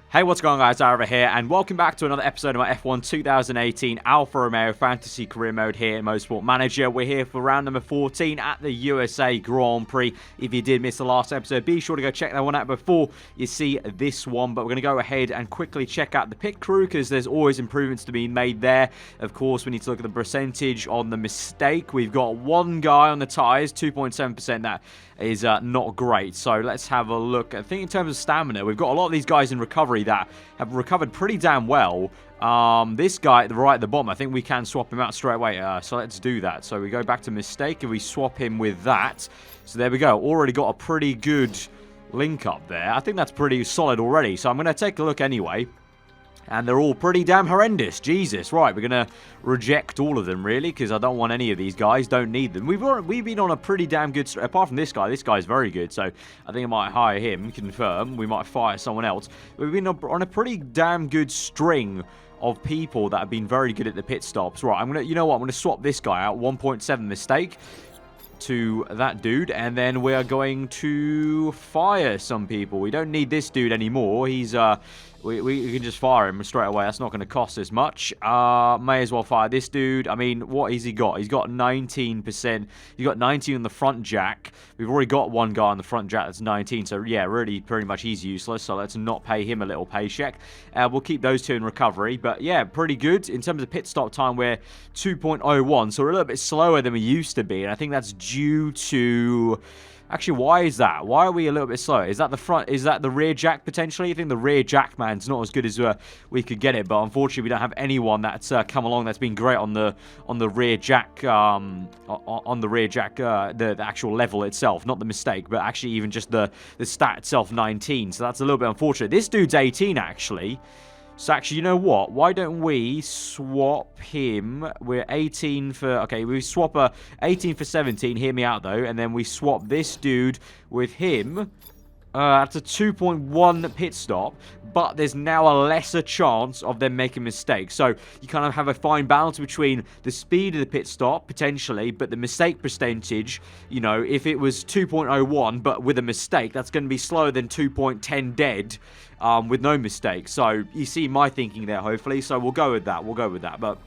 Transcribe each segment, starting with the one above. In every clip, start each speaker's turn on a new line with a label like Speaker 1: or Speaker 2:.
Speaker 1: Hey, what's going on, guys? aarava here, and welcome back to another episode of my F1 2018 Alfa Romeo Fantasy Career Mode here in Motorsport Manager. We're here for round number 14 at the USA Grand Prix. If you did miss the last episode, be sure to go check that one out before you see this one. But we're going to go ahead and quickly check out the pit crew, because there's always improvements to be made there. Of course, we need to look at the percentage on the mistake. We've got one guy on the tyres, 2.7%. That is not great. So let's have a look. I think in terms of stamina, we've got a lot of these guys in recovery that have recovered pretty damn well. This guy at the right at the bottom, I think we can swap him out straight away. So let's do that. So we go back to mistake and we swap him with that. So there we go. Already got a pretty good link up there. I think that's pretty solid already. So I'm going to take a look anyway. And they're all pretty damn horrendous. Jesus. Right, we're going to reject all of them, really, because I don't want any of these guys. Don't need them. We've been on a pretty damn good... Apart from this guy's very good, so I think I might hire him, confirm. We might fire someone else. We've been on a pretty damn good string of people that have been very good at the pit stops. Right, you know what? I'm going to swap this guy out. 1.7 mistake to that dude, and then we are going to fire some people. We don't need this dude anymore. He's we can just fire him straight away. That's not going to cost as much. May as well fire this dude. I mean, what has he got? He's got 19%. He's got 19 on the front jack. We've already got one guy on the front jack that's 19, so yeah, really pretty much he's useless, so let's not pay him a little paycheck. We'll keep those two in recovery, but yeah, pretty good. In terms of pit stop time, we're 2.01, so we're a little bit slower than we used to be, and I think that's due to... Actually, why is that? Why are we a little bit slow? Is that the front? Is that the rear jack, potentially? I think the rear jack, man's not as good as we could get it, but unfortunately, we don't have anyone that's come along that's been great on the rear jack, on the rear jack, the actual level itself, not the mistake, but actually even just the stat itself, 19. So that's a little bit unfortunate. This dude's 18, actually. So actually, you know what? Why don't we swap him? We're 18 for... Okay, we swap 18 for 17. Hear me out, though. And then we swap this dude with him. That's a 2.1 pit stop. But there's now a lesser chance of them making mistakes. So you kind of have a fine balance between the speed of the pit stop, potentially, but the mistake percentage, you know, if it was 2.01, but with a mistake, that's going to be slower than 2.10 dead. With no mistakes. So you see my thinking there, hopefully. So we'll go with that. But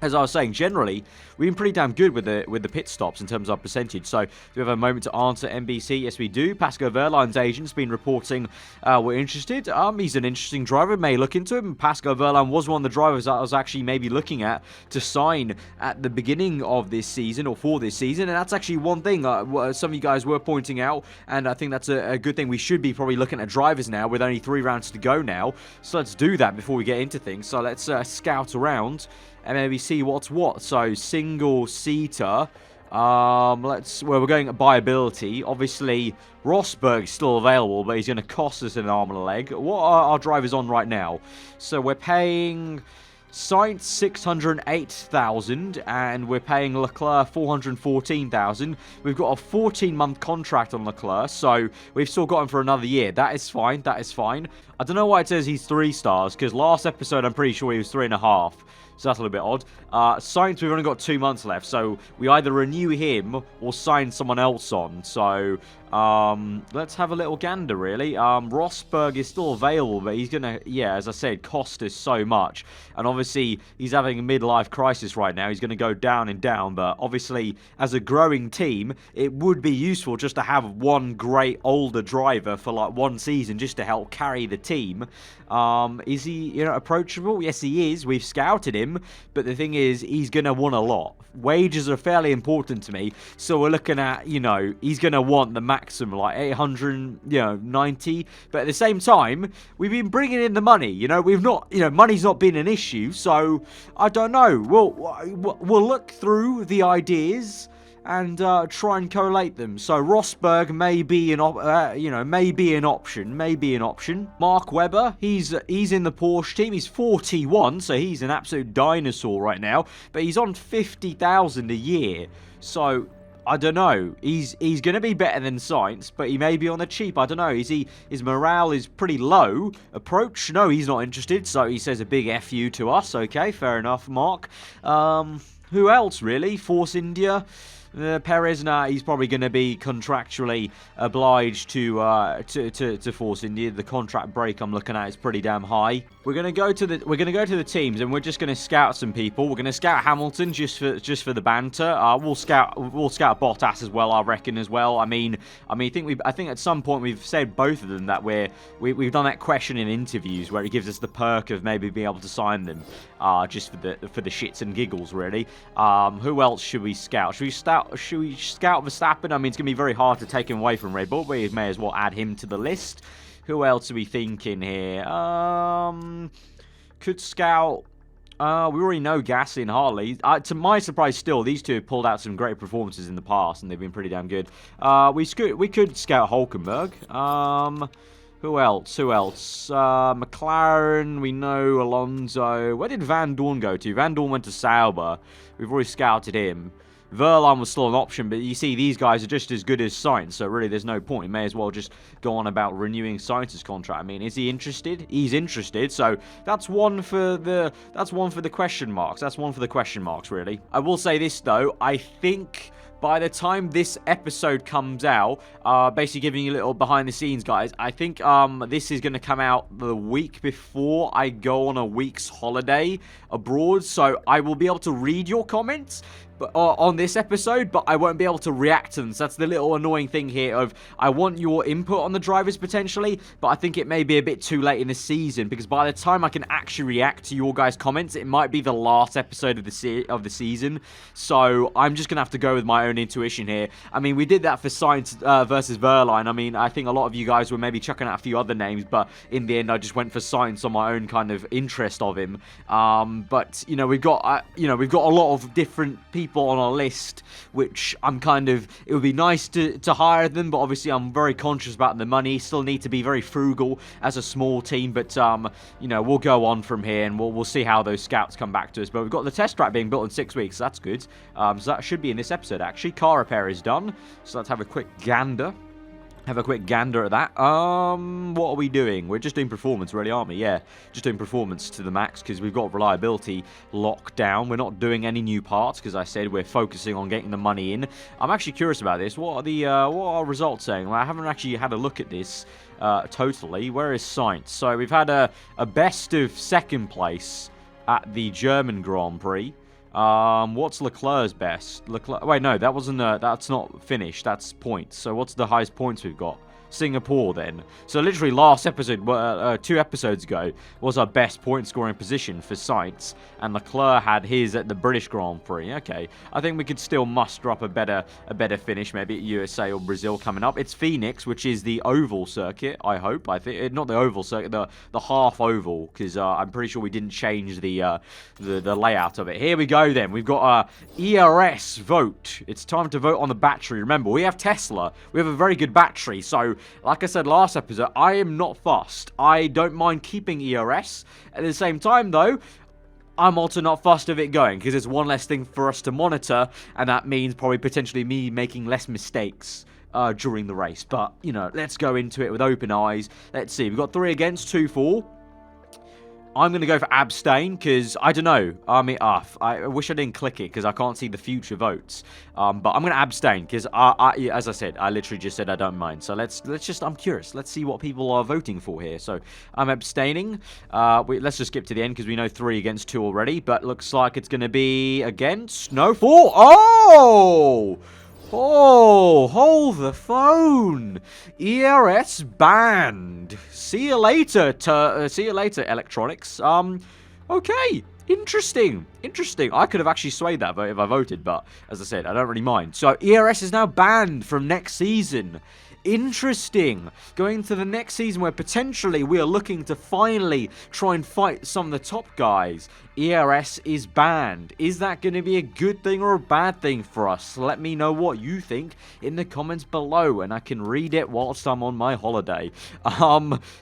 Speaker 1: as I was saying, generally, we've been pretty damn good with the pit stops in terms of percentage. So do we have a moment to answer NBC? Yes, we do. Pasco Verline's agent's been reporting we're interested. He's an interesting driver. May look into him. Pasco Verline was one of the drivers I was actually maybe looking at to sign at the beginning of this season or for this season. And that's actually one thing some of you guys were pointing out. And I think that's a good thing. We should be probably looking at drivers now with only 3 rounds to go now. So let's do that before we get into things. So let's scout around and maybe see what's what. So single-seater. We're going by ability. Obviously, Rosberg's still available, but he's going to cost us an arm and a leg. What are our drivers on right now? So we're paying Sainz 608,000, and we're paying Leclerc 414,000. We've got a 14-month contract on Leclerc, so we've still got him for another year. That is fine. I don't know why it says he's 3 stars, because last episode I'm pretty sure he was 3.5. So that's a little bit odd. Sainz, we've only got 2 months left. So we either renew him or sign someone else on. So let's have a little gander, really. Rosberg is still available, but he's going to, yeah, as I said, cost us so much. And obviously, he's having a midlife crisis right now. He's going to go down and down. But obviously, as a growing team, it would be useful just to have one great older driver for like 1 season just to help carry the team. Is he, approachable? Yes, he is. We've scouted him. But the thing is, he's going to want a lot. Wages are fairly important to me. So we're looking at, he's going to want the maximum, like 890. But at the same time, we've been bringing in the money. We've not, money's not been an issue. So I don't know. We'll look through the ideas and try and collate them. So Rosberg may be an option. Mark Webber, he's in the Porsche team. He's 41, so he's an absolute dinosaur right now. But he's on 50,000 a year. So I don't know. He's going to be better than Sainz, but he may be on the cheap. I don't know. His morale is pretty low. Approach? No, he's not interested. So he says a big F you to us. Okay, fair enough, Mark. Who else, really? Force India. Perez, he's probably going to be contractually obliged to Force India. The contract break I'm looking at is pretty damn high. We're going to go to the teams, and we're just going to scout some people. We're going to scout Hamilton just for the banter. We'll scout Bottas as well, I reckon as well. I think at some point we've said both of them that we've done that question in interviews where it gives us the perk of maybe being able to sign them just for the shits and giggles, really. Who else should we scout? Should we scout Verstappen? I mean, it's going to be very hard to take him away from Red Bull, but we may as well add him to the list. Who else are we thinking here? Could scout... we already know Gasly and Hartley. To my surprise still, these two have pulled out some great performances in the past, and they've been pretty damn good. We could scout Hulkenberg. Who else? McLaren, we know Alonso. Where did Van Dorn go to? Van Dorn went to Sauber. We've already scouted him. Verline was still an option, but you see, these guys are just as good as Sainz, so really there's no point. You may as well just go on about renewing Sainz's contract. I mean, is he interested? He's interested, so that's one for the question marks. That's one for the question marks, really. I will say this, though. I think... by the time this episode comes out, basically giving you a little behind the scenes, guys, I think this is going to come out the week before I go on a week's holiday abroad, so I will be able to read your comments on this episode, but I won't be able to react to them. So that's the little annoying thing here of I want your input on the drivers potentially, but I think it may be a bit too late in the season, because by the time I can actually react to your guys' comments, it might be the last episode of the season. So I'm just going to have to go with my own intuition here. I mean, we did that for Sainz versus Verline. I mean, I think a lot of you guys were maybe chucking out a few other names, but in the end, I just went for Sainz on my own kind of interest of him. But, you know, we've got a lot of different people on our list, which I'm kind of, it would be nice to hire them, but obviously I'm very conscious about the money. Still need to be very frugal as a small team, but you know, we'll go on from here and we'll see how those scouts come back to us. But we've got the test track being built in 6 weeks, so that's good. So that should be in this episode actually. Car repair is done, so let's have a quick gander. Have a quick gander at that. What are we doing? We're just doing performance, really, aren't we? Yeah, just doing performance to the max because we've got reliability locked down. We're not doing any new parts because I said we're focusing on getting the money in. I'm actually curious about this. What are results saying? Well, I haven't actually had a look at this totally. Where is Sainz? So we've had a best of second place at the German Grand Prix. What's Leclerc's best? Wait, no, that wasn't. That's not finished. That's points. So what's the highest points we've got? Singapore, then. So literally last episode, 2 episodes ago, was our best point scoring position for Sainz, and Leclerc had his at the British Grand Prix. Okay, I think we could still muster up a better finish, maybe at USA or Brazil coming up. It's Phoenix, which is the oval circuit. I hope. I think not the oval circuit, the half oval, because I'm pretty sure we didn't change the layout of it. Here we go. Then we've got a ERS vote. It's time to vote on the battery. Remember, we have Tesla. We have a very good battery, so. Like I said last episode, I am not fussed. I don't mind keeping ERS. At the same time, though, I'm also not fussed of it going, because it's one less thing for us to monitor, and that means probably potentially me making less mistakes during the race. But, you know, let's go into it with open eyes. Let's see. We've got 3 against, 2 for. I'm going to go for abstain because, I don't know, I mean, I wish I didn't click it because I can't see the future votes. But I'm going to abstain because, as I said, I literally just said I don't mind. So let's just, I'm curious. Let's see what people are voting for here. So I'm abstaining. Let's just skip to the end because we know 3 against 2 already. But looks like it's going to be against, no, 4. Oh, hold the phone. ERS banned. See you later, electronics. Okay. Interesting. I could have actually swayed that vote if I voted, but as I said, I don't really mind. So ERS is now banned from next season. Interesting. Going to the next season where potentially we are looking to finally try and fight some of the top guys. ERS is banned. Is that going to be a good thing or a bad thing for us? Let me know what you think in the comments below, and I can read it whilst I'm on my holiday.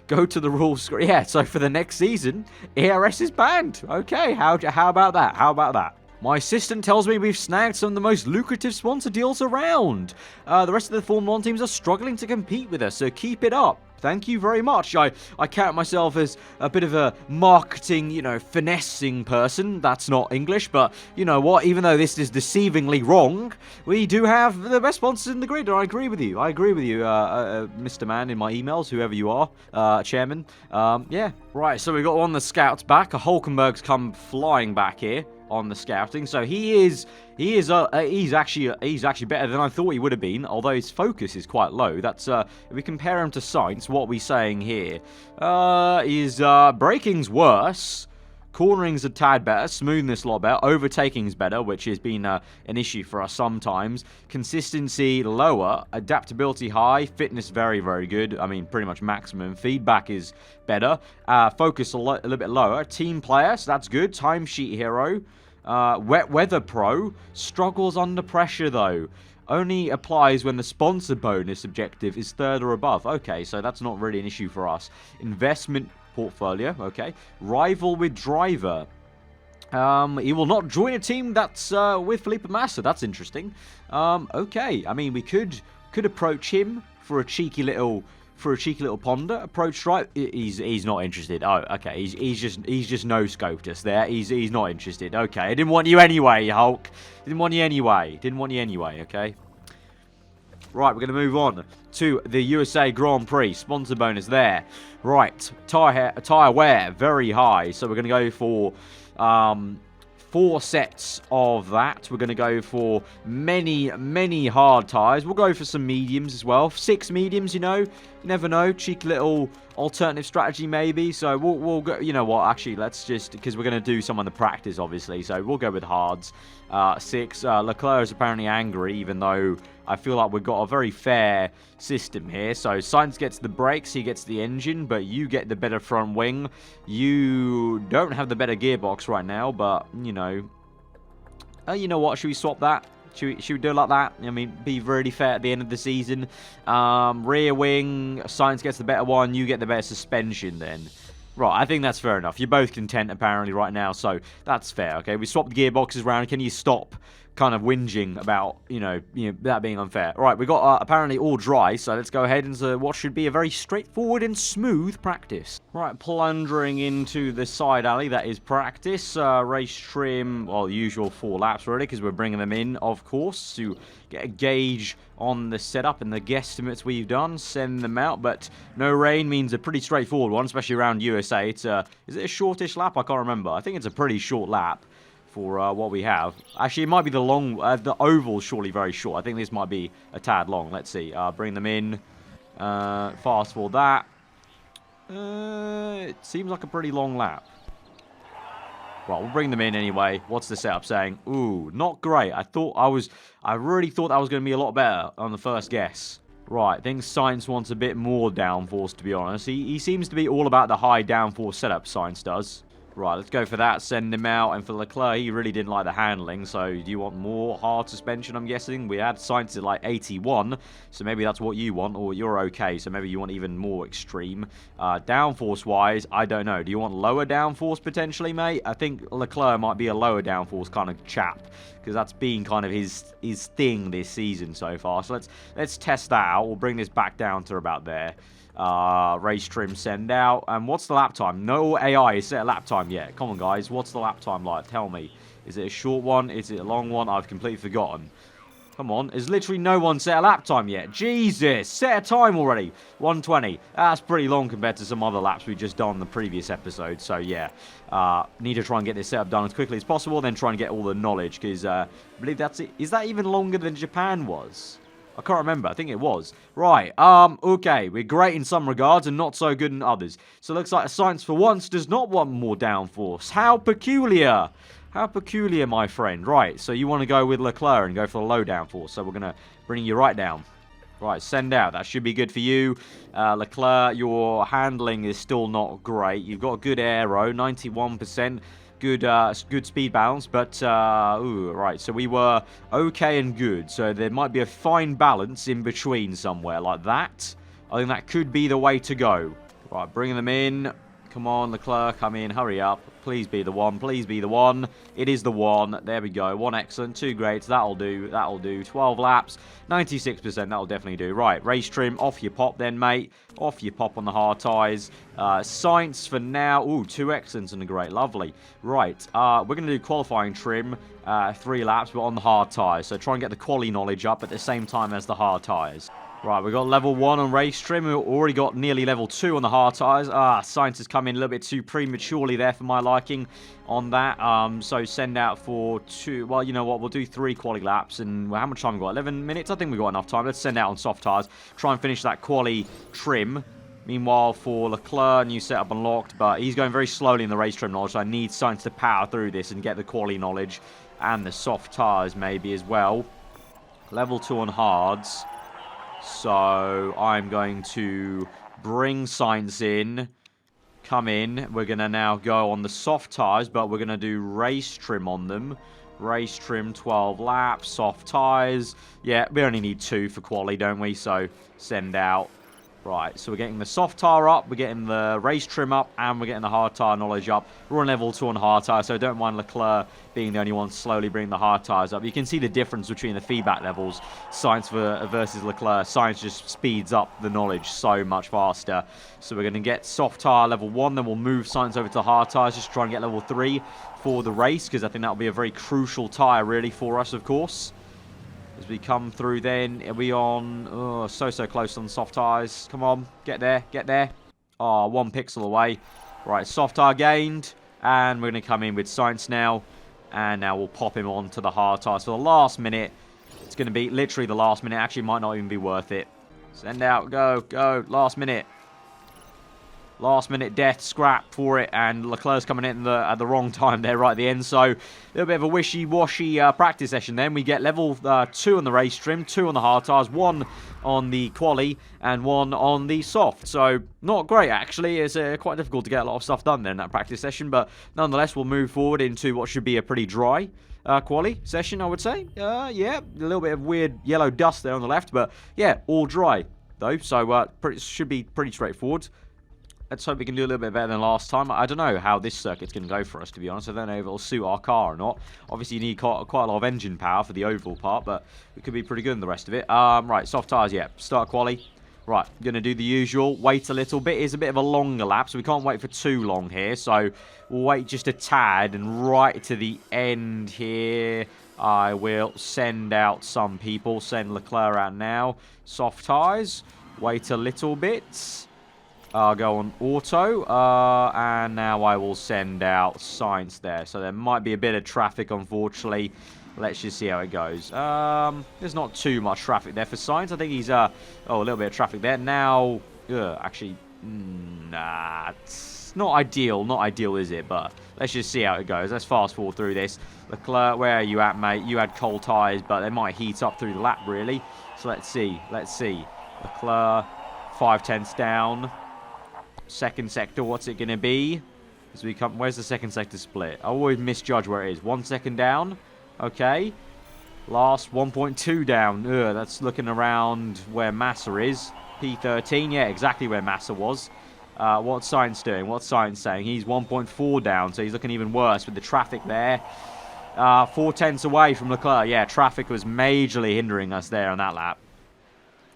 Speaker 1: Go to the rules screen. Yeah, so for the next season, ERS is banned. Okay, how about that? My assistant tells me we've snagged some of the most lucrative sponsor deals around. The rest of the Formula 1 teams are struggling to compete with us, so keep it up. Thank you very much. I count myself as a bit of a marketing, finessing person. That's not English, but you know what? Even though this is deceivingly wrong, we do have the best sponsors in the grid. I agree with you. Mr. Man, in my emails, whoever you are, Chairman. Yeah. Right, so we got one of the scouts back. A Hulkenberg's come flying back here on the scouting, so he's actually better than I thought he would have been, although his focus is quite low. That's if we compare him to Sainz, what are we saying here? His braking's worse, cornering's a tad better, smoothness a lot better, overtaking's better, which has been an issue for us sometimes. Consistency lower, adaptability high, fitness very, very good. I mean, pretty much maximum. Feedback is better, focus a little bit lower. Team player, so that's good. Timesheet hero. Wet weather pro, struggles under pressure though. Only applies when the sponsor bonus objective is 3rd or above. Okay, so that's not really an issue for us. Investment portfolio, okay. Rival with driver. He will not join a team that's with Felipe Massa. That's interesting. Okay, I mean, we could approach him for a cheeky little ponder. Approach right. He's not interested. Oh, okay. He's just no scoped us there. He's not interested. Okay. I didn't want you anyway, Hulk. Didn't want you anyway. Okay. Right, we're going to move on to the USA Grand Prix. Sponsor bonus there. Right. Tire wear, very high. So we're going to go for 4 sets of that. We're going to go for many hard tires. We'll go for some mediums as well. 6 mediums, you never know. Cheeky little alternative strategy maybe. So we'll go, you know what, actually let's just, because we're going to do some on the practice obviously, so we'll go with hards. 6. Leclerc is apparently angry, even though I feel like we've got a very fair system here. So Sainz gets the brakes, he gets the engine, but you get the better front wing. You don't have the better gearbox right now, but you know what, should we swap that? Should we do it like that? I mean, be really fair at the end of the season. Rear wing, Sainz gets the better one, you get the better suspension then. Right, I think that's fair enough. You're both content apparently right now, so that's fair, okay? We swapped the gearboxes around. Can you stop kind of whinging about, that being unfair? All right, we got apparently all dry, so let's go ahead into what should be a very straightforward and smooth practice. Right, plunging into the side alley, that is practice. Race trim, well, the usual 4 laps really, because we're bringing them in, of course, to get a gauge on the setup and the guesstimates we've done, send them out, but no rain means a pretty straightforward one, especially around USA. It's is it a shortish lap? I can't remember. I think it's a pretty short lap for what we have. Actually, it might be the long, the oval's surely very short. I think this might be a tad long. Let's see. Bring them in. Fast forward that. It seems like a pretty long lap. Right, we'll bring them in anyway. What's the setup saying? Ooh, not great. I really thought that was going to be a lot better on the first guess. Right, I think Sainz wants a bit more downforce, to be honest. He seems to be all about the high downforce setup, Sainz does. Right, let's go for that, send him out, and for Leclerc, he really didn't like the handling, so do you want more hard suspension, I'm guessing? We had Sainz at like 81, so maybe that's what you want, or you're okay, so maybe you want even more extreme. Downforce-wise, I don't know. Do you want lower downforce, potentially, mate? I think Leclerc might be a lower downforce kind of chap, because that's been kind of his thing this season so far, so let's test that out. We'll bring this back down to about there. Race trim send out. And what's the lap time? No AI is set a lap time yet. Come on, guys. What's the lap time like? Tell me. Is it a short one? Is it a long one? I've completely forgotten. Come on. There's literally no one set a lap time yet. Jesus. Set a time already. 1:20. That's pretty long compared to some other laps we've just done in the previous episode. So, yeah. Need to try and get this setup done as quickly as possible. Then try and get all the knowledge. Because I believe that's it. Is that even longer than Japan was? I can't remember. I think it was. Right. Okay. We're great in some regards and not so good in others. So it looks like Sainz for once does not want more downforce. How peculiar. How peculiar, my friend. Right. So you want to go with Leclerc and go for the low downforce. So we're going to bring you right down. Right. Send out. That should be good for you. Leclerc, your handling is still not great. You've got a good aero. 91%. Good speed balance, but right, so we were okay and good, so there might be a fine balance in between somewhere like that. I think that could be the way to go. Right, bringing them in. Come on, Leclerc, come in, hurry up. Please be the one, please be the one. It is the one. There we go. 1 excellent, 2 greats. That'll do, that'll do. 12 laps, 96%, that'll definitely do. Right, race trim, off you pop then, mate. Off you pop on the hard tyres. Science for now. Ooh, 2 excellents and a great. Lovely. Right, we're going to do qualifying trim, 3 laps, but on the hard tyres. So try and get the quali knowledge up at the same time as the hard tyres. Right, we've got level 1 on race trim. We've already got nearly level 2 on the hard tyres. Science has come in a little bit too prematurely there for my liking on that. So send out for 2. Well, you know what? We'll do 3 quali laps. And how much time have we got? 11 minutes? I think we've got enough time. Let's send out on soft tyres. Try and finish that quali trim. Meanwhile, for Leclerc, new setup unlocked. But he's going very slowly in the race trim knowledge. So I need Science to power through this and get the quali knowledge. And the soft tyres maybe as well. Level 2 on hards. So I'm going to bring Science in, come in. We're going to now go on the soft tyres, but we're going to do race trim on them. Race trim, 12 laps, soft tyres. Yeah, we only need 2 for quali, don't we? So send out. Right, so we're getting the soft tyre up, we're getting the race trim up, and we're getting the hard tyre knowledge up. We're on level 2 on hard tyre, so don't mind Leclerc being the only one slowly bringing the hard tyres up. You can see the difference between the feedback levels, Science versus Leclerc. Science just speeds up the knowledge so much faster. So we're going to get soft tyre level 1, then we'll move Science over to hard tyres just to try and get level 3 for the race, because I think that will be a very crucial tyre really for us, of course. As we come through then, are we on... Oh, so close on soft tyres. Come on, get there, get there. Oh, 1 pixel away. Right, soft tyre gained. And we're going to come in with Science now. And now we'll pop him on to the hard tyres for the last minute. It's going to be literally the last minute. Actually, might not even be worth it. Send out, go, go, last minute. Last minute death, scrap for it, and Leclerc's coming in at the wrong time there right at the end. So a little bit of a wishy-washy practice session then. We get level 2 on the race trim, 2 on the hard tyres, 1 on the quali, and 1 on the soft. So not great actually. It's quite difficult to get a lot of stuff done there in that practice session, but nonetheless we'll move forward into what should be a pretty dry quali session, I would say. Yeah, a little bit of weird yellow dust there on the left, but yeah, all dry though. So should be pretty straightforward. Let's hope we can do a little bit better than last time. I don't know how this circuit's going to go for us, to be honest. I don't know if it'll suit our car or not. Obviously, you need quite a lot of engine power for the oval part, but we could be pretty good in the rest of it. Right, soft tyres, yeah. Start quali. Right, going to do the usual. Wait a little bit. It's a bit of a longer lap, so we can't wait for too long here. So we'll wait just a tad, and right to the end here, I will send out some people. Send Leclerc out now. Soft tyres. Wait a little bit. Go on auto, and now I will send out Science there. So there might be a bit of traffic, unfortunately. Let's just see how it goes. There's not too much traffic there for Science. I think he's, a little bit of traffic there. Now, actually, nah, it's not ideal. Not ideal, is it? But let's just see how it goes. Let's fast forward through this. Leclerc, where are you at, mate? You had cold tyres, but they might heat up through the lap, really. So let's see. Let's see. Leclerc, 5/10 down. Second sector, what's it going to be? As we come, where's the second sector split? I always misjudge where it is. 1 second down. Okay. Last 1.2 down. That's looking around where Massa is. P13. Yeah, exactly where Massa was. What's Science doing? What's Science saying? He's 1.4 down, so he's looking even worse with the traffic there. 4/10 away from Leclerc. Yeah, traffic was majorly hindering us there on that lap.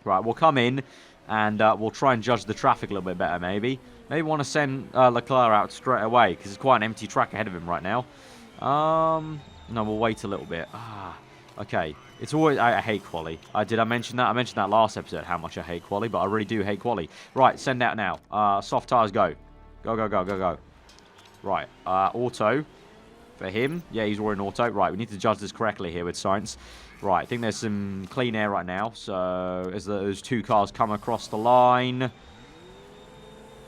Speaker 1: Right, we'll come in. And we'll try and judge the traffic a little bit better, maybe. Maybe want to send Leclerc out straight away, because it's quite an empty track ahead of him right now. No, we'll wait a little bit. Okay. It's always... I hate quali. Did I mention that? I mentioned that last episode, how much I hate quali, but I really do hate quali. Right, send out now. Soft tyres, go. Go, go, go, go, go. Right, auto for him. Yeah, he's wearing auto. Right, we need to judge this correctly here with Science. Right, I think there's some clean air right now. So, as those 2 cars come across the line.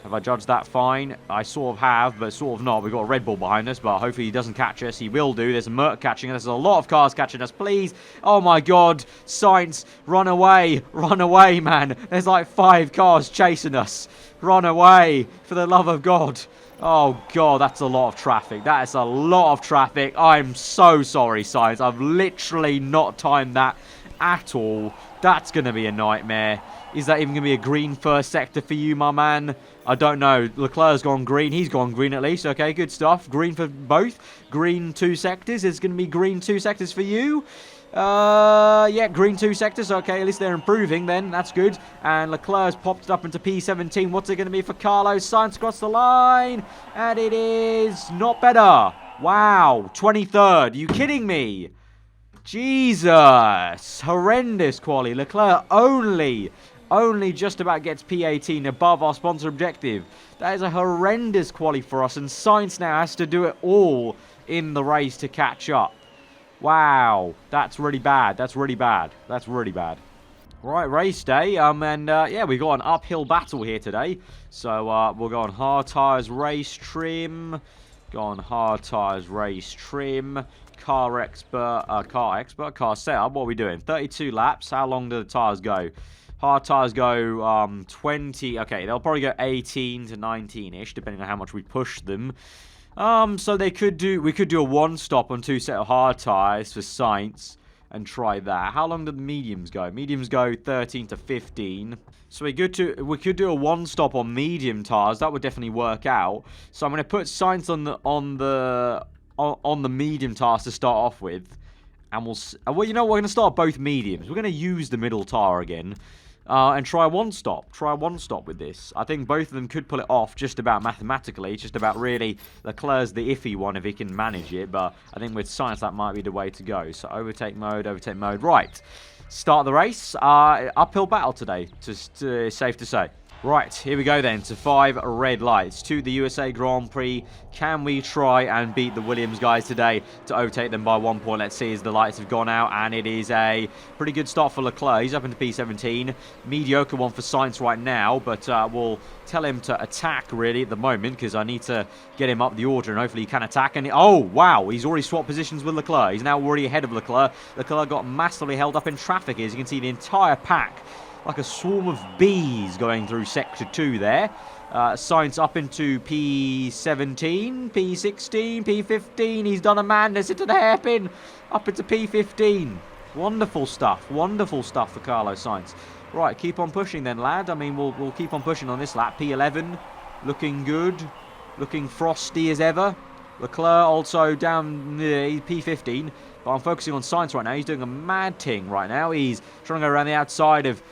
Speaker 1: Have I judged that fine? I sort of have, but sort of not. We've got a Red Bull behind us, but hopefully he doesn't catch us. He will do. There's a Merc catching us. There's a lot of cars catching us. Please. Oh, my God. Science, run away. Run away, man. There's like 5 cars chasing us. Run away. For the love of God. Oh, God, that's a lot of traffic. That is a lot of traffic. I'm so sorry, Science. I've literally not timed that at all. That's going to be a nightmare. Is that even going to be a green first sector for you, my man? I don't know. Leclerc's gone green. He's gone green at least. Okay, good stuff. Green for both. Green 2 sectors. It's going to be green 2 sectors for you. Yeah, green 2 sectors. Okay, at least they're improving then. That's good. And Leclerc's popped it up into P17. What's it going to be for Carlos Sainz across the line? And it is not better. Wow, 23rd. Are you kidding me? Jesus. Horrendous quali. Leclerc only just about gets P18 above our sponsor objective. That is a horrendous quali for us, and Sainz now has to do it all in the race to catch up. Wow, that's really bad. That's really bad. That's really bad. Right, race day, yeah, we've got an uphill battle here today. So we'll go on hard tyres, race trim. Go on hard tyres, race trim. Car setup. What are we doing? 32 laps. How long do the tyres go? Hard tyres go 20. Okay, they'll probably go 18 to 19-ish, depending on how much we push them. So we could do a one stop on 2 set of hard tyres for Sainz and try that. How long do the mediums go? Mediums go 13 to 15. So we could do a one stop on medium tyres. That would definitely work out. So I'm going to put Sainz on the medium tyres to start off with. And well, you know, we're going to start both mediums. We're going to use the middle tyre again. And try one stop. Try one stop with this. I think both of them could pull it off just about mathematically. It's just about really Leclerc's the iffy one if he can manage it. But I think with Sainz that might be the way to go. So overtake mode. Right. Start the race. Uphill battle today. Safe to say. Right, here we go then to 5 red lights to the USA Grand Prix. Can we try and beat the Williams guys today to overtake them by 1 point? Let's see as the lights have gone out, and it is a pretty good start for Leclerc. He's up into P17. Mediocre one for Sainz right now, but we'll tell him to attack really at the moment because I need to get him up the order and hopefully he can attack. And oh, wow, he's already swapped positions with Leclerc. He's now already ahead of Leclerc. Leclerc got massively held up in traffic. As you can see, the entire pack like a swarm of bees going through Sector 2 there. Sainz up into P17, P16, P15. He's done a madness into the hairpin. Up into P15. Wonderful stuff for Carlos Sainz. Right, keep on pushing then, lad. I mean, we'll keep on pushing on this lap. P11, looking good. Looking frosty as ever. Leclerc also down P15. But I'm focusing on Sainz right now. He's doing a mad thing right now. He's trying to go around the outside of...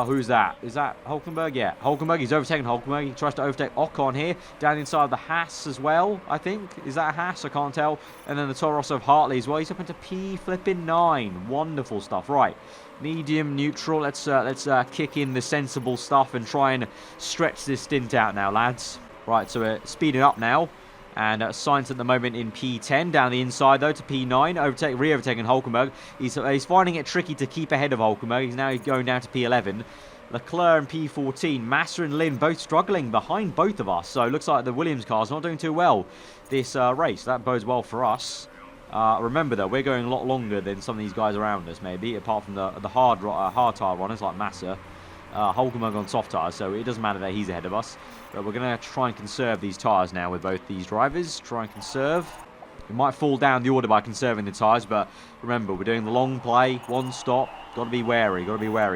Speaker 1: who's that? Is that Hulkenberg? Yeah, Hulkenberg. He's overtaken Hulkenberg. He tries to overtake Ocon here. Down inside of the Haas as well, I think. Is that a Haas? I can't tell. And then the Toro Rosso of Hartley as well. He's up into P9. Wonderful stuff. Right. Medium, neutral. Let's kick in the sensible stuff and try and stretch this stint out now, lads. Right, so we're speeding up now. And Sainz at the moment in P10. Down the inside, though, to P9. Re-overtaking Hulkenberg. He's finding it tricky to keep ahead of Hulkenberg. He's now going down to P11. Leclerc and P14. Massa and Lin both struggling behind both of us. So it looks like the Williams car's not doing too well this race. That bodes well for us. Remember, though, we're going a lot longer than some of these guys around us, maybe. Apart from the hard tyre runners like Massa. Hulkenberg on soft tyres, so it doesn't matter that he's ahead of us. But we're going to try and conserve these tyres now with both these drivers. Try and conserve. We might fall down the order by conserving the tyres, but remember, we're doing the long play, one stop. Got to be wary,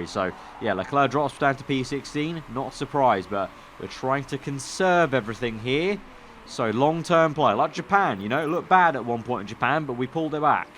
Speaker 1: So, yeah, Leclerc drops down to P16. Not surprised, but we're trying to conserve everything here. So, long-term play, like Japan, you know. It looked bad at one point in Japan, but we pulled it back.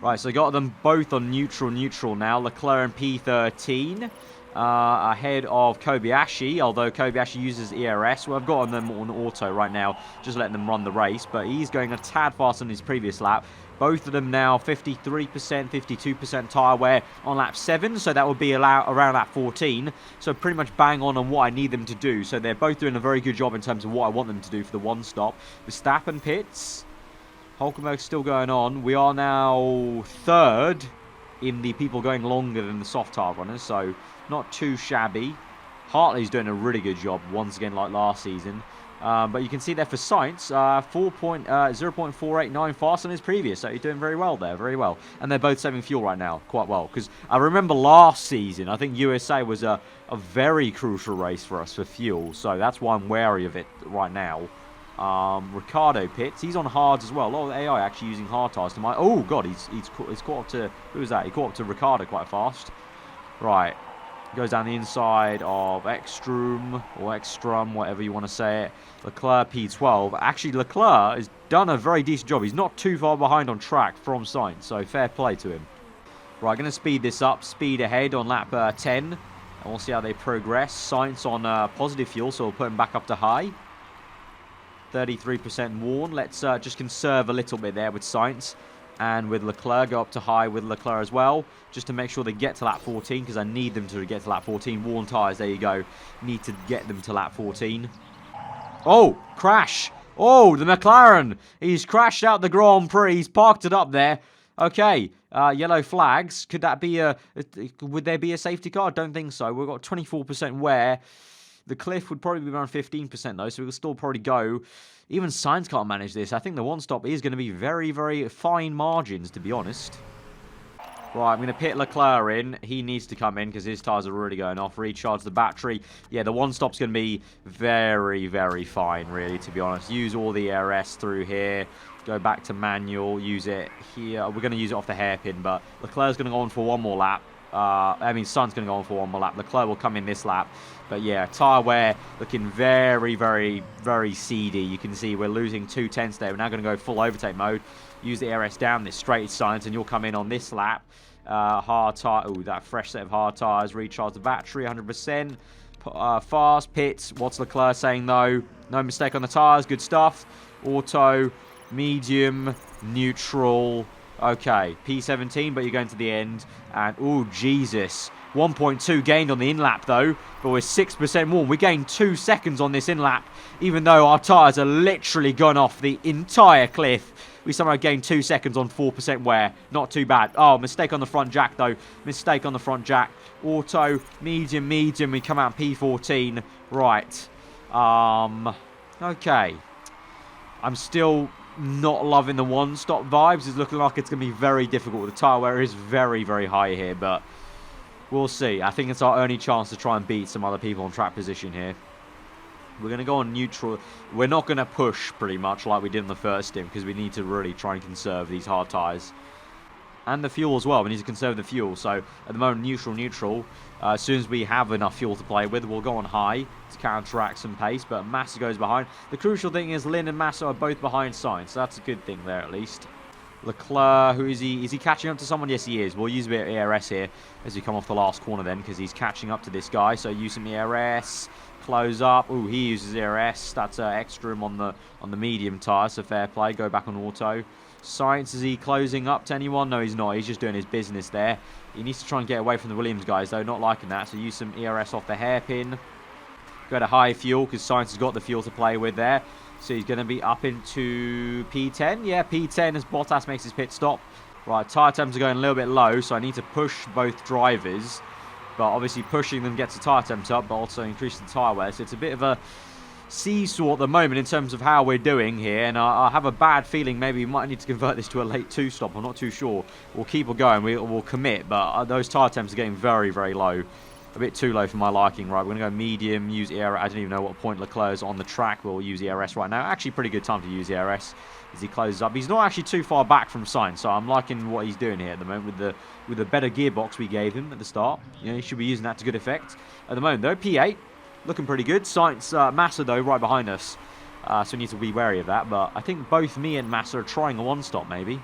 Speaker 1: Right, so got them both on neutral now. Leclerc and P13. Ahead of Kobayashi, although Kobayashi uses ERS. Well, I've got them on auto right now, just letting them run the race, but he's going a tad faster than his previous lap. Both of them now 53%, 52% tyre wear on lap 7, so that will be around lap 14. So pretty much bang on what I need them to do. So they're both doing a very good job in terms of what I want them to do for the one stop. Verstappen pits. Hulkenberg's still going on. We are now 3rd in the people going longer than the soft tyre runners, so not too shabby. Hartley's doing a really good job once again like last season. But you can see there for Sainz, 0.489 faster than his previous. So he's doing very well there, very well. And they're both saving fuel right now quite well. Because I remember last season, I think USA was a very crucial race for us for fuel. So that's why I'm wary of it right now. Ricardo pits. He's on hards as well. A lot of the AI actually using hard tyres to my... Oh, God, he's caught up to... Who was that? He caught up to Ricardo quite fast. Right. Goes down the inside of Ekstrom, or Ekstrom, whatever you want to say it. Leclerc P12. Actually, Leclerc has done a very decent job. He's not too far behind on track from Sainz, so fair play to him. Right, going to speed this up. Speed ahead on lap 10. And we'll see how they progress. Sainz on positive fuel, so we'll put him back up to high. 33% worn. Let's just conserve a little bit there with Sainz. And with Leclerc, go up to high with Leclerc as well, just to make sure they get to lap 14, because I need them to get to lap 14. Worn tyres, there you go. Need to get them to lap 14. Oh, crash. Oh, the McLaren. He's crashed out the Grand Prix. He's parked it up there. Okay, yellow flags. Could that be would there be a safety car? I don't think so. We've got 24% wear. The cliff would probably be around 15% though, so we'll still probably go. Even Sainz can't manage this. I think the one stop is going to be very, very fine margins, to be honest. Right, I'm going to pit Leclerc in. He needs to come in because his tyres are really going off. Recharge the battery. Yeah, the one stop's going to be very, very fine, really, to be honest. Use all the ARS through here. Go back to manual. Use it here. We're going to use it off the hairpin, but Leclerc's going to go on for one more lap. Sainz going to go on for one more lap. Leclerc will come in this lap. But yeah, tyre wear looking very, very, very seedy. You can see we're losing 2/10 there. We're now going to go full overtake mode. Use the ARS down this straight, Sainz, and you'll come in on this lap. Hard tyre. Ooh, that fresh set of hard tyres. Recharge the battery, 100%. Fast pits. What's Leclerc saying though? No mistake on the tyres. Good stuff. Auto, medium, neutral. Okay, P17, but you're going to the end. And, oh, Jesus. 1.2 gained on the in-lap, though. But we're 6% more. We gained 2 seconds on this in-lap, even though our tyres are literally gone off the entire cliff. We somehow gained 2 seconds on 4% wear. Not too bad. Oh, mistake on the front jack, though. Mistake on the front jack. Auto, medium, medium. We come out P14. Right. Okay. I'm still not loving the one-stop vibes. It's looking like it's going to be very difficult. The tyre wear is very, very high here, but we'll see. I think it's our only chance to try and beat some other people on track position here. We're going to go on neutral. We're not going to push pretty much like we did in the first stint because we need to really try and conserve these hard tyres. And the fuel as well. We need to conserve the fuel. So at the moment, neutral. As soon as we have enough fuel to play with, we'll go on high to counteract some pace. But Massa goes behind. The crucial thing is Lynn and Massa are both behind Sainz. So that's a good thing there at least. Leclerc, who is he? Is he catching up to someone? Yes, he is. We'll use a bit of ERS here as we come off the last corner then because he's catching up to this guy. So use some ERS. Close up. Ooh, he uses ERS. That's extra on the medium tyre. So fair play. Go back on auto. Sainz, is he closing up to anyone? No, he's not. He's just doing his business there. He needs to try and get away from the Williams guys, though. Not liking that. So use some ERS off the hairpin. Go to high fuel because Sainz has got the fuel to play with there. So he's going to be up into P10. Yeah, P10 as Bottas makes his pit stop. Right, tyre temps are going a little bit low, so I need to push both drivers. But obviously pushing them gets the tyre temps up, but also increasing the tyre wear. So it's a bit of a seesaw at the moment in terms of how we're doing here, and I have a bad feeling maybe we might need to convert this to a late 2-stop. I'm not too sure. We'll keep on going. We'll commit, but those tyre temps are getting very, very low. A bit too low for my liking. Right, we're going to go medium, use ERS. I don't even know what point Leclerc's on the track. We'll use ERS right now. Actually, pretty good time to use ERS as he closes up. He's not actually too far back from Sainz, so I'm liking what he's doing here at the moment with the better gearbox we gave him at the start. You know, he should be using that to good effect. At the moment, though, P8. Looking pretty good. Sainz, Massa, though, right behind us. So we need to be wary of that. But I think both me and Massa are trying a one-stop, maybe.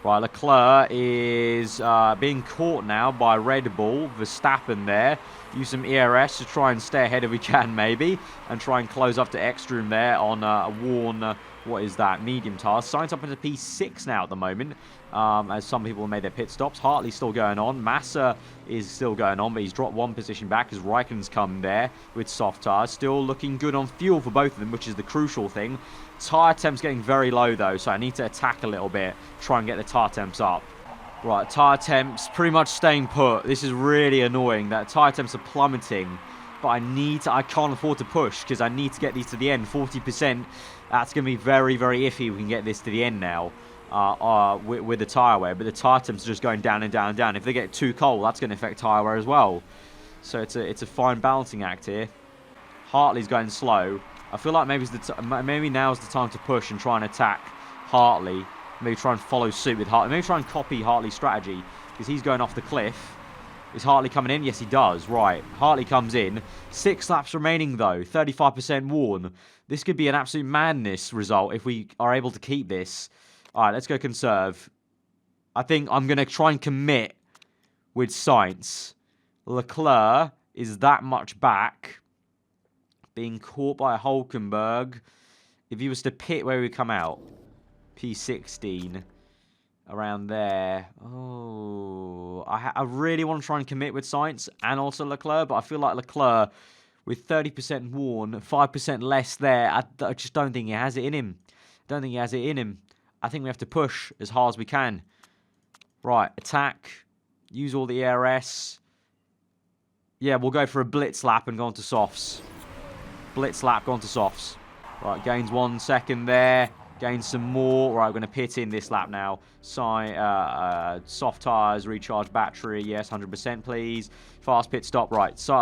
Speaker 1: Right, Leclerc is being caught now by Red Bull. Verstappen there. Use some ERS to try and stay ahead if we can, maybe. And try and close up to Ekstrom there on a worn, what is that, medium tyre. Sainz up into P6 now at the moment. As some people have made their pit stops. Hartley's still going on. Massa is still going on, but he's dropped one position back as Raikkonen's come there with soft tyres. Still looking good on fuel for both of them, which is the crucial thing. Tyre temps getting very low, though, so I need to attack a little bit. Try and get the tyre temps up. Right, tyre temps pretty much staying put. This is really annoying that tyre temps are plummeting, but I can't afford to push because I need to get these to the end. 40%, that's going to be very, very iffy if we can get this to the end now. With the tyre wear, but the tyre temps are just going down and down and down. If they get too cold, that's going to affect tyre wear as well. So it's a fine balancing act here. Hartley's going slow. I feel like maybe now's the time to push and try and attack Hartley. Maybe try and follow suit with Hartley. Maybe try and copy Hartley's strategy because he's going off the cliff. Is Hartley coming in? Yes, he does. Right. Hartley comes in. 6 laps remaining, though. 35% worn. This could be an absolute madness result if we are able to keep this. All right, let's go conserve. I think I'm going to try and commit with Sainz. Leclerc is that much back. Being caught by Hulkenberg. If he was to pit, where would we come out? P16. Around there. Oh, I really want to try and commit with Sainz and also Leclerc, but I feel like Leclerc, with 30% worn, 5% less there, I just don't think he has it in him. Don't think he has it in him. I think we have to push as hard as we can. Right, attack. Use all the ARS. Yeah, we'll go for a blitz lap and go on to softs. Blitz lap, go on to softs. Right, gains 1 second there. Gain some more. Right, we're going to pit in this lap now. Soft tyres, recharge battery. Yes, 100% please. Fast pit stop. Right, so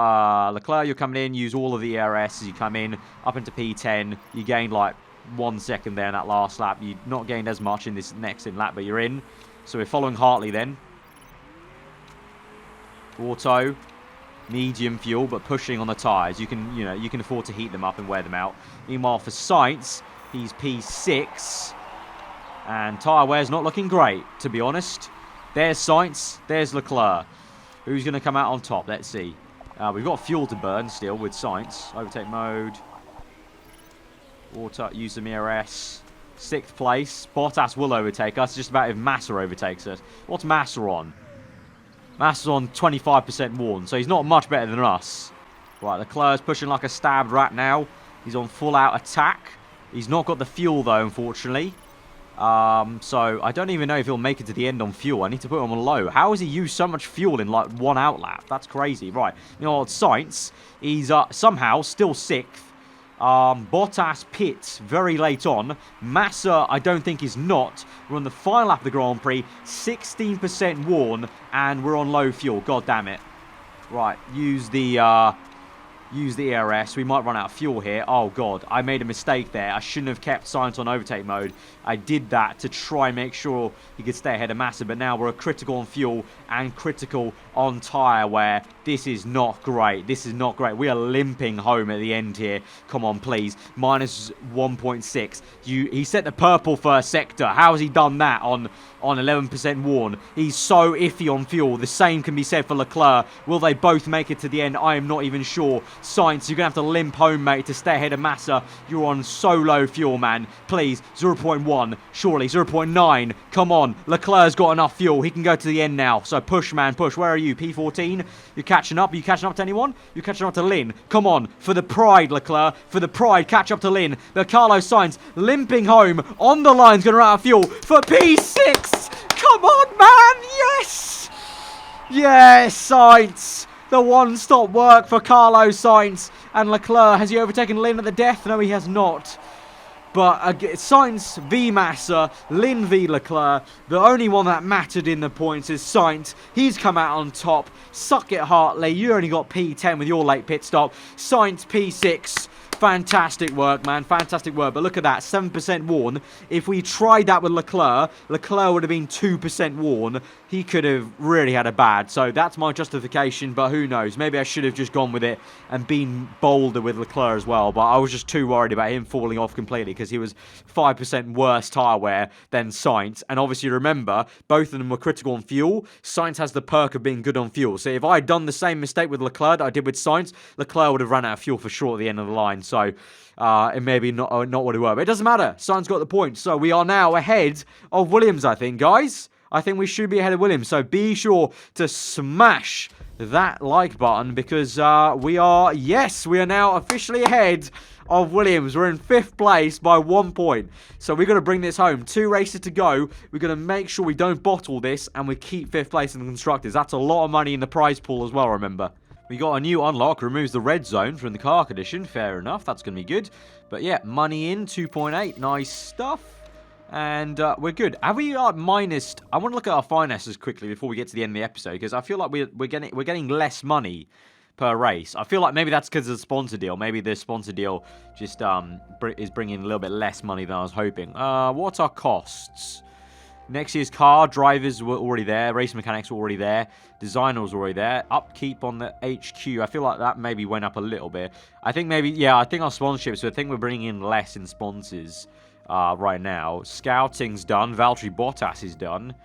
Speaker 1: Leclerc, you're coming in. Use all of the ARS as you come in. Up into P10. You gained like 1 second there in that last lap. You've not gained as much in this next lap, but you're in. So we're following Hartley then. Auto. Medium fuel, but pushing on the tyres. You can afford to heat them up and wear them out. Meanwhile, for Sainz, he's P6. And tyre wear's not looking great, to be honest. There's Sainz. There's Leclerc. Who's going to come out on top? Let's see. We've got fuel to burn still with Sainz. Overtake mode. Auto, use the ERS. 6th place. Bottas will overtake us. Just about if Massa overtakes us. What's Massa on? Massa's on 25% worn, so he's not much better than us. Right, Leclerc's pushing like a stabbed rat now. He's on full-out attack. He's not got the fuel, though, unfortunately. So I don't even know if he'll make it to the end on fuel. I need to put him on low. How has he used so much fuel in, like, 1 outlap? That's crazy. Right, you know what, Sainz, he's somehow still 6th. Bottas pits very late on. Massa, I don't think, is not. We're on the final lap of the Grand Prix. 16% worn, and we're on low fuel. God damn it. Right, use the ARS. We might run out of fuel here. Oh, God. I made a mistake there. I shouldn't have kept Sainz on overtake mode. I did that to try and make sure he could stay ahead of Massa, but now we're critical on fuel and critical on tyre wear. This is not great. This is not great. We are limping home at the end here. Come on, please. Minus 1.6. He set the purple first sector. How has he done that on 11% worn? He's so iffy on fuel. The same can be said for Leclerc. Will they both make it to the end? I am not even sure. Sainz, you're going to have to limp home, mate, to stay ahead of Massa. You're on so low fuel, man. Please, 0.1. Surely, 0.9. Come on. Leclerc's got enough fuel. He can go to the end now. So push, man, push. Where are you? P14? You're catching up. Are you catching up to anyone? You're catching up to Lin. Come on. For the pride, Leclerc. For the pride, catch up to Lin. But Carlos Sainz limping home on the line's going to run out of fuel for P6. Come on, man. Yes. Yes, Sainz. The one-stop work for Carlos Sainz. And Leclerc, has he overtaken Lin at the death? No, he has not. But Sainz v Massa, Lin v Leclerc. The only one that mattered in the points is Sainz. He's come out on top. Suck it, Hartley. You only got P10 with your late pit stop. Sainz P6. Fantastic work, man. Fantastic work. But look at that. 7% worn. If we tried that with Leclerc, Leclerc would have been 2% worn. He could have really had a bad. So that's my justification. But who knows? Maybe I should have just gone with it and been bolder with Leclerc as well. But I was just too worried about him falling off completely because he was 5% worse tyre wear than Sainz. And obviously, remember, both of them were critical on fuel. Sainz has the perk of being good on fuel. So if I had done the same mistake with Leclerc that I did with Sainz, Leclerc would have run out of fuel for sure at the end of the line. So it may be not what it were. But it doesn't matter. Sainz got the point. So we are now ahead of Williams, I think, guys. I think we should be ahead of Williams. So be sure to smash that like button because we are now officially ahead of Williams. We're in 5th place by 1 point. So we're going to bring this home. 2 races to go. We're going to make sure we don't bottle this and we keep 5th place in the Constructors. That's a lot of money in the prize pool as well, remember. We got a new unlock, removes the red zone from the car condition. Fair enough, that's going to be good. But yeah, money in, 2.8, nice stuff. And we're good. Have we minused... I want to look at our finances quickly before we get to the end of the episode, because I feel like we're getting less money per race. I feel like maybe that's because of the sponsor deal. Maybe the sponsor deal just is bringing a little bit less money than I was hoping. What's our costs? Next year's car, drivers were already there. Race mechanics were already there. Designer was already there. Upkeep on the HQ. I feel like that maybe went up a little bit. I think maybe, yeah, I think our sponsorships, so I think we're bringing in less in sponsors right now. Scouting's done. Valtteri Bottas is done.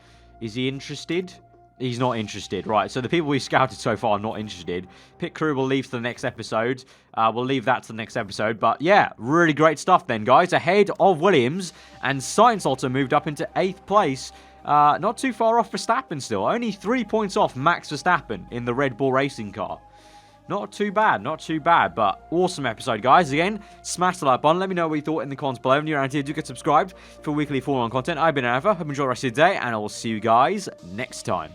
Speaker 1: Is he interested? He's not interested. Right, so the people we've scouted so far are not interested. Pit crew will leave to the next episode. We'll leave that to the next episode. But yeah, really great stuff then, guys. Ahead of Williams, and Sainz also moved up into 8th place. Not too far off Verstappen still. Only 3 points off Max Verstappen in the Red Bull racing car. Not too bad, not too bad, but awesome episode, guys. Again, smash the like button. Let me know what you thought in the comments below. And you're around here, do get subscribed for weekly Formula 1 content. I've been aarava. Hope you enjoy the rest of your day, and I will see you guys next time.